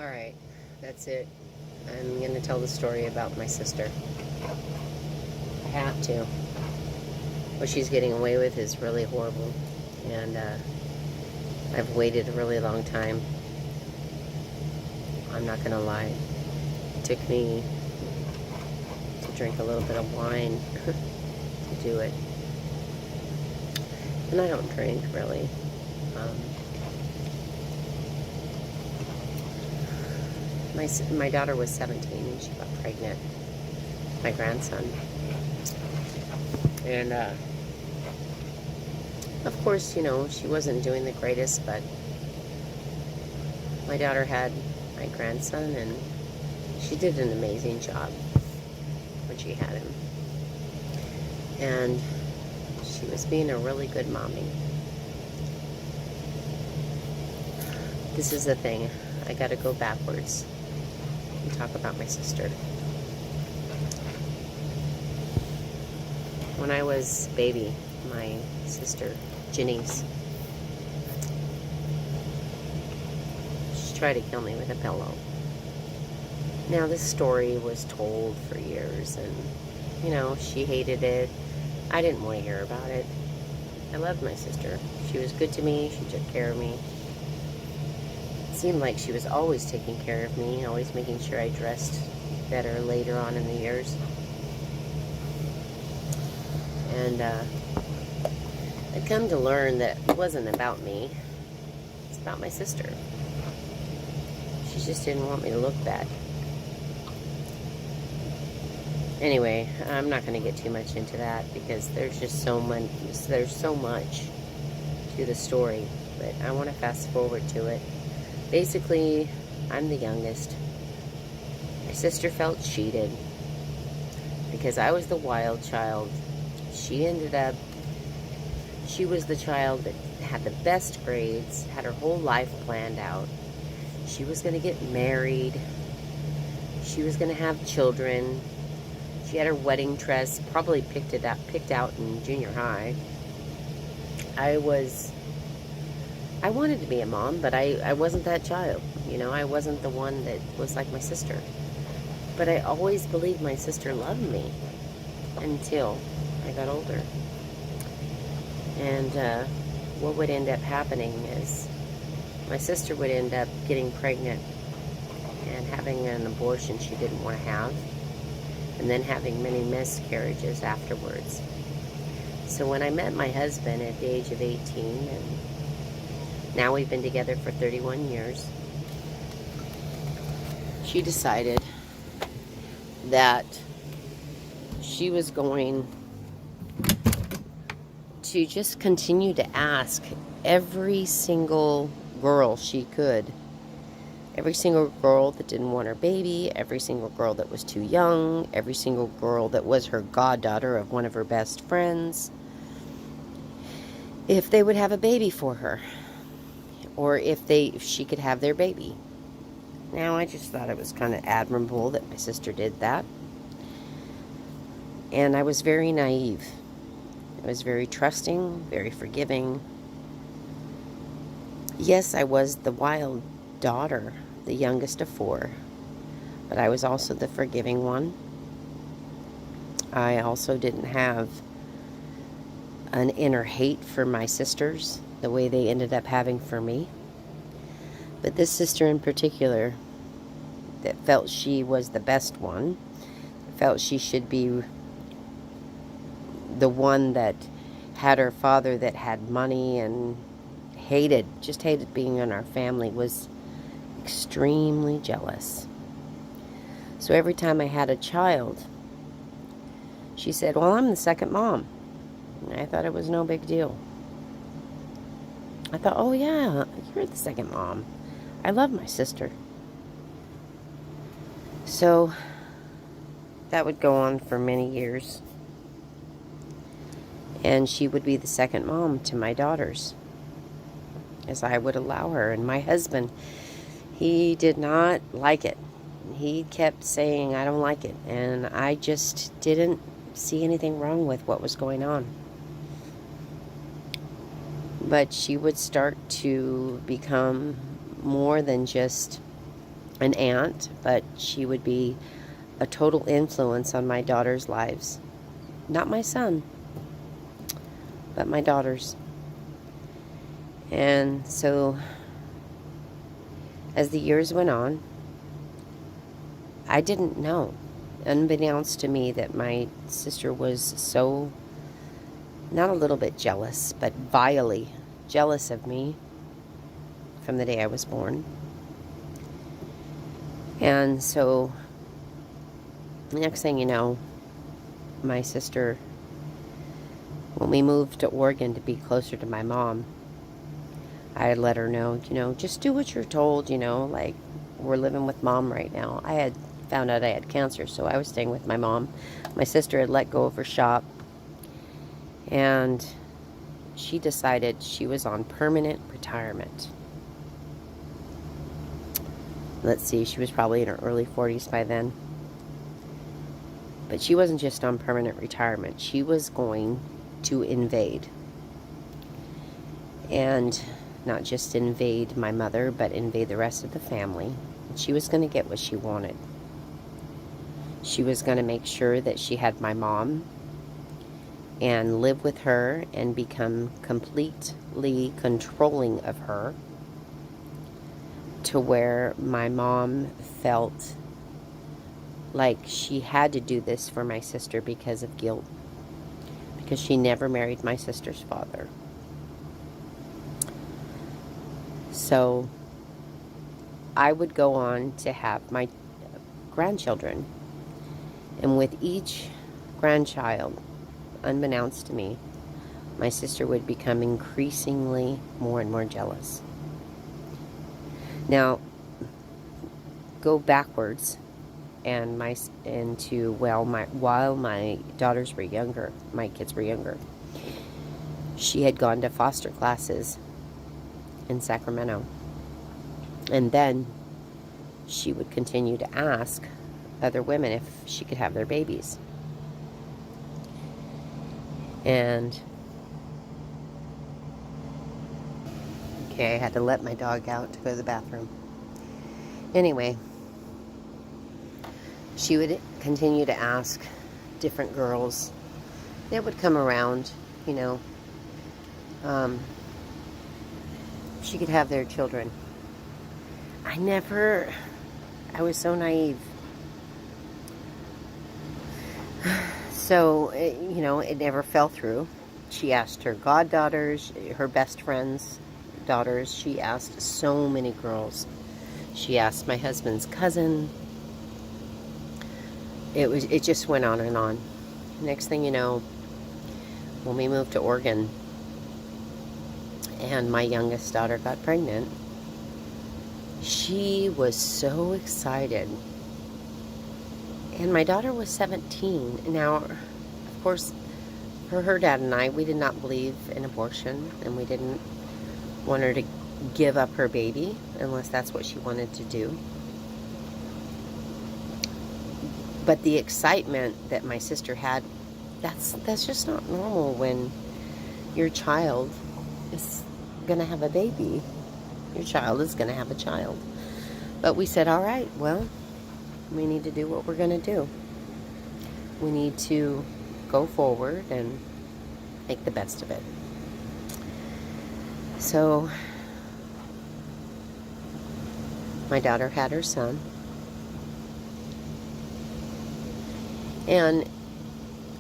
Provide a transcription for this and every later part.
Alright, that's it. I'm going to tell the story about my sister. I have to. What she's getting away with is really horrible. And I've waited a really long time. I'm not going to lie. It took me to drink a little bit of wine to do it. And I don't drink, really. My daughter was 17 and she got pregnant. My grandson. And, of course, you know, she wasn't doing the greatest, but my daughter had my grandson and she did an amazing job when she had him. And she was being a really good mommy. This is the thing. I gotta go backwards and talk about my sister. When I was a baby, my sister, Janice, she tried to kill me with a pillow. Now, this story was told for years, and, you know, she hated it. I didn't want to hear about it. I loved my sister. She was good to me. She took care of me. It seemed like she was always taking care of me, always making sure I dressed better later on in the years. And I'd come to learn that it wasn't about me. It's about my sister. She just didn't want me to look bad. Anyway, I'm not going to get too much into that because there's just so much to the story. But I want to fast forward to it. Basically, I'm the youngest. My sister felt cheated because I was the wild child. She was the child that had the best grades, had her whole life planned out. She was going to get married. She was going to have children. She had her wedding dress probably picked out in junior high. I wanted to be a mom, but I wasn't that child. You know, I wasn't the one that was like my sister. But I always believed my sister loved me until I got older. And what would end up happening is my sister would end up getting pregnant and having an abortion she didn't want to have, and then having many miscarriages afterwards. So when I met my husband at the age of 18, and now we've been together for 31 years, she decided that she was going to just continue to ask every single girl she could. Every single girl that didn't want her baby, every single girl that was too young, every single girl that was her goddaughter of one of her best friends, if they would have a baby for her, or if she could have their baby. Now, I just thought it was kind of admirable that my sister did that. And I was very naive. I was very trusting, very forgiving. Yes, I was the wild daughter, the youngest of 4, but I was also the forgiving one. I also didn't have an inner hate for my sisters the way they ended up having for me. But this sister in particular, that felt she was the best one, felt she should be the one that had her father that had money and just hated being in our family, was extremely jealous. So every time I had a child, she said, well, I'm the second mom. And I thought it was no big deal. I thought, oh yeah, you're the second mom. I love my sister. So that would go on for many years. And she would be the second mom to my daughters, as I would allow her. And my husband, he did not like it. He kept saying, I don't like it. And I just didn't see anything wrong with what was going on. But she would start to become more than just an aunt, but she would be a total influence on my daughter's lives. Not my son, but my daughter's. And so, as the years went on, I didn't know, unbeknownst to me, that my sister was so, not a little bit jealous, but vilely jealous of me from the day I was born. And so, the next thing you know, my sister, when we moved to Oregon to be closer to my mom, I had let her know, just do what you're told, like, we're living with mom right now. I had found out I had cancer, so I was staying with my mom. My sister had let go of her shop, and she decided she was on permanent retirement. Let's see, she was probably in her early 40s by then. But she wasn't just on permanent retirement. She was going to invade. And not just invade my mother, but invade the rest of the family. And she was going to get what she wanted. She was going to make sure that she had my mom and live with her and become completely controlling of her, to where my mom felt like she had to do this for my sister because of guilt, because she never married my sister's father. So I would go on to have my grandchildren, and with each grandchild, unbeknownst to me, my sister would become increasingly more and more jealous. Now, go backwards and while my daughters were younger, my kids were younger, she had gone to foster classes in Sacramento. And then she would continue to ask other women if she could have their babies. And okay, I had to let my dog out to go to the bathroom. Anyway, she would continue to ask different girls that would come around, she could have their children. I was so naive. So, it never fell through. She asked her goddaughters, her best friends' daughters. She asked so many girls. She asked my husband's cousin. It just went on and on. Next thing you know, when we moved to Oregon and my youngest daughter got pregnant, she was so excited. And my daughter was 17. Now, of course, for her dad and I, we did not believe in abortion, and we didn't want her to give up her baby unless that's what she wanted to do. But the excitement that my sister had, that's just not normal when your child is going to have a baby. Your child is going to have a child. But we said, all right, well, we need to do what we're going to do. We need to go forward and make the best of it. So my daughter had her son. And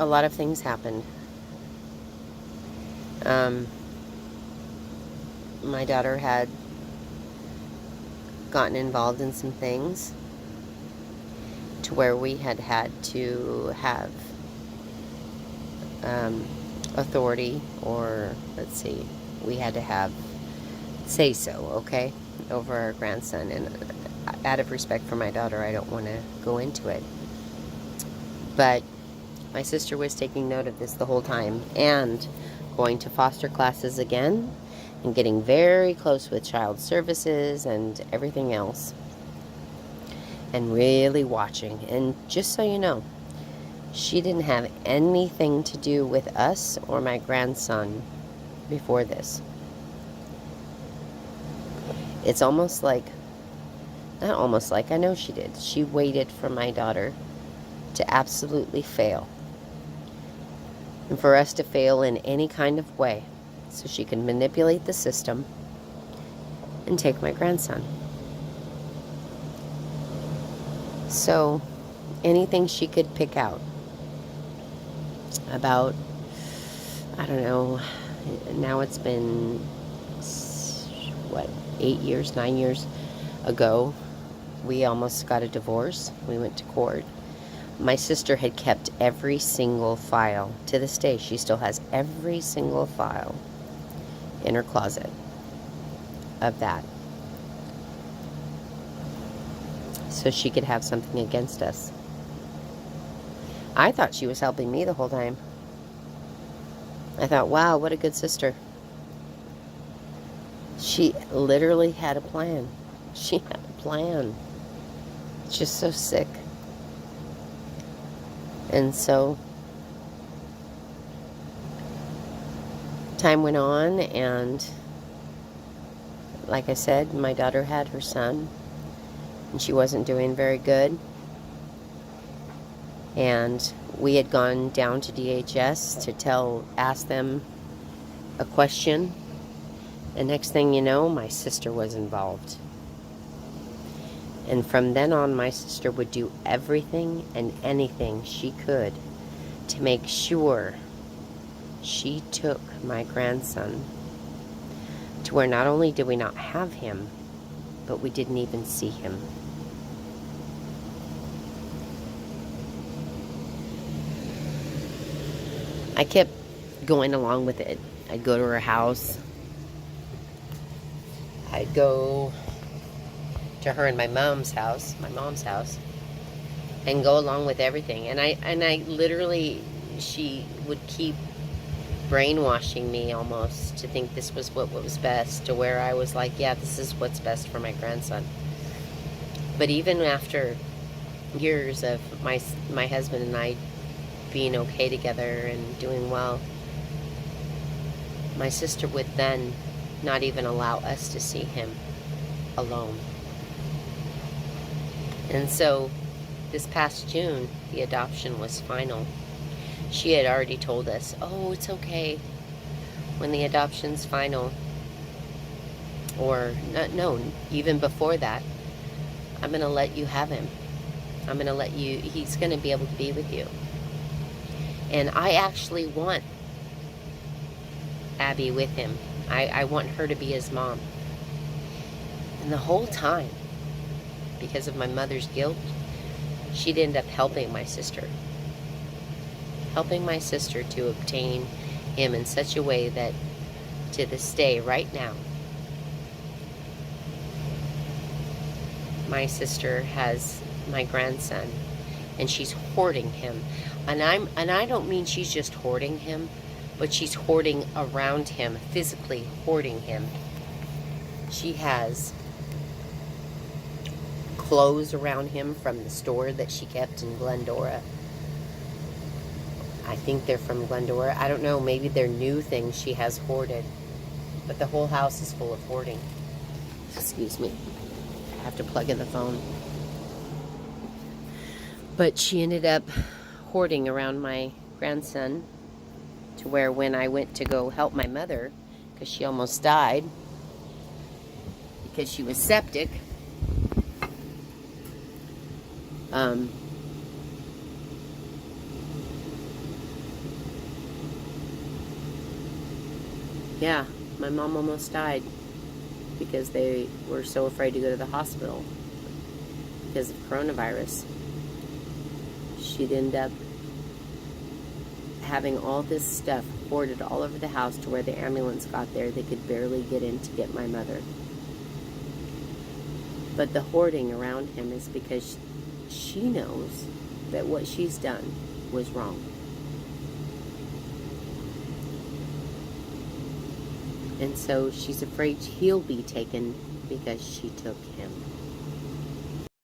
a lot of things happened. My daughter had gotten involved in some things to where we had to have authority, or we had to have say so, okay, over our grandson. And out of respect for my daughter, I don't want to go into it. But my sister was taking note of this the whole time, and going to foster classes again, and getting very close with child services and everything else, and really watching. And just so you know, she didn't have anything to do with us or my grandson before this. It's almost like Not almost like, I know she did. She waited for my daughter to absolutely fail. And for us to fail in any kind of way so she can manipulate the system and take my grandson. So anything she could pick out about, I don't know, now it's been, what, 8 years, 9 years ago, we almost got a divorce. We went to court. My sister had kept every single file. To this day, she still has every single file in her closet of that. So she could have something against us. I thought she was helping me the whole time. I thought, wow, what a good sister. She literally had a plan. She had a plan. It's just so sick. And so time went on, and like I said, my daughter had her son, and she wasn't doing very good. And we had gone down to DHS to ask them a question. And next thing you know, my sister was involved. And from then on, my sister would do everything and anything she could to make sure she took my grandson to where not only did we not have him, but we didn't even see him. I kept going along with it. I'd go to her house. I'd go to her and my mom's house, and go along with everything. And I literally, she would keep brainwashing me almost to think this was what was best, to where I was like, yeah, this is what's best for my grandson. But even after years of my husband and I being okay together and doing well, my sister would then not even allow us to see him alone. And so this past June, the adoption was final. She had already told us, oh, it's okay when the adoption's final. Or, no, even before that, I'm going to let you have him. I'm going to let you, he's going to be able to be with you. And I actually want Abby with him. I want her to be his mom. And the whole time, because of my mother's guilt, she'd end up helping my sister. Helping my sister to obtain him in such a way that to this day, right now, my sister has my grandson and she's hoarding him. And I don't mean she's just hoarding him, but she's hoarding around him, physically hoarding him. She has clothes around him from the store that she kept in Glendora. I think they're from Glendora. I don't know, maybe they're new things she has hoarded. But the whole house is full of hoarding. Excuse me. I have to plug in the phone. But she ended up hoarding around my grandson, to where when I went to go help my mother, because she almost died, because she was septic, yeah, my mom almost died because they were so afraid to go to the hospital because of coronavirus. She'd end up having all this stuff hoarded all over the house to where the ambulance got there. They could barely get in to get my mother. But the hoarding around him is because she knows that what she's done was wrong. And so she's afraid he'll be taken because she took him.